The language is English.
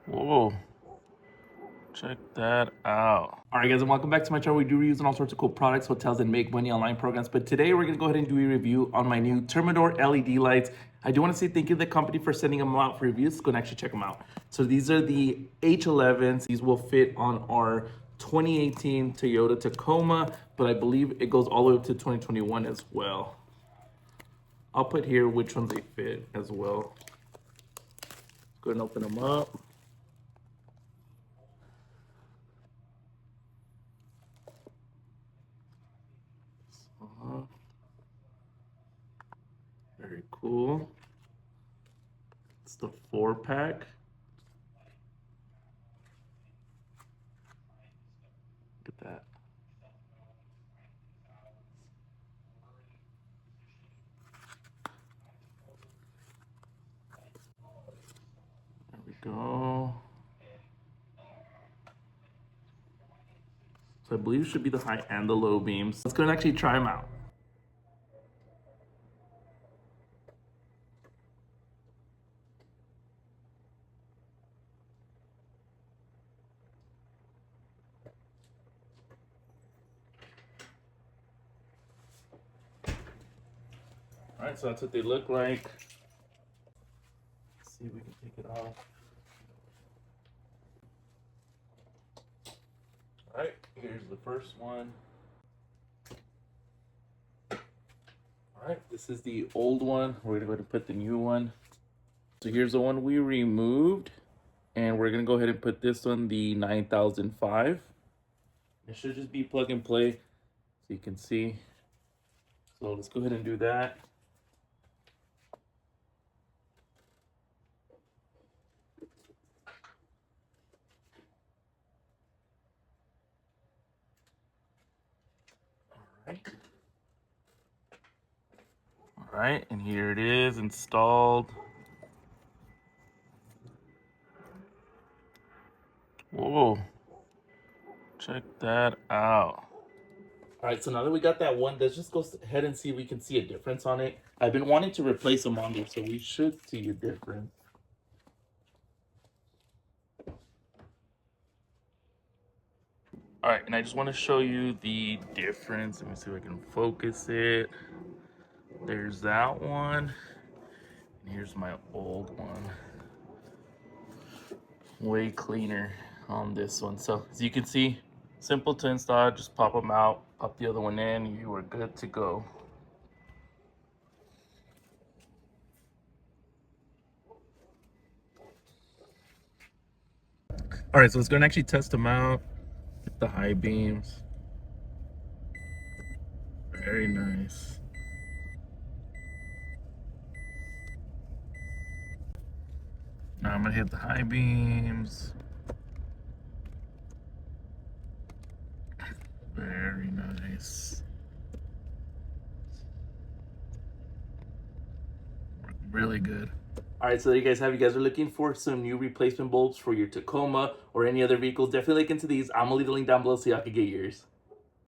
Whoa, check that out. All right, guys, and welcome back to my channel. We do reviews on all sorts of cool products, hotels, and make money online programs. But today we're gonna go ahead and do a review on my new Termitor LED lights. I do want to say thank you to the company for sending them out for reviews. Go and actually check them out. So these are the H11s. These will fit on our 2018 Toyota Tacoma, but I believe it goes all the way up to 2021 as well. I'll put here which ones they fit as well. Go ahead and open them up. Very cool. It's the 4-pack. Look at that. There we go. So I believe it should be the high and the low beams. Let's go and actually try them out. All right, so that's what they look like. Let's see if we can take it off. All right, here's the first one. All right, this is the old one. We're gonna go ahead and put the new one. So here's the one we removed, and we're gonna go ahead and put this one, the 9005. It should just be plug and play, so you can see. So let's go ahead and do that. All right, and here it is installed. Whoa, check that out. All right, so now that we got that one, let's just go ahead and see if we can see a difference on it. I've been wanting to replace them on there, so we should see a difference. All right, and I just want to show you the difference. Let me see if I can focus it. There's that one, and here's my old one. Way cleaner on this one. So as you can see, simple to install. Just pop them out, pop the other one in, you are good to go. All right, so let's go and actually test them out. Get the high beams. Very nice. Now I'm gonna hit the high beams. Very nice. Really good. All right, so there you guys have. You guys are looking for some new replacement bulbs for your Tacoma or any other vehicle, definitely look into these. I'm gonna leave the link down below so y'all can get yours.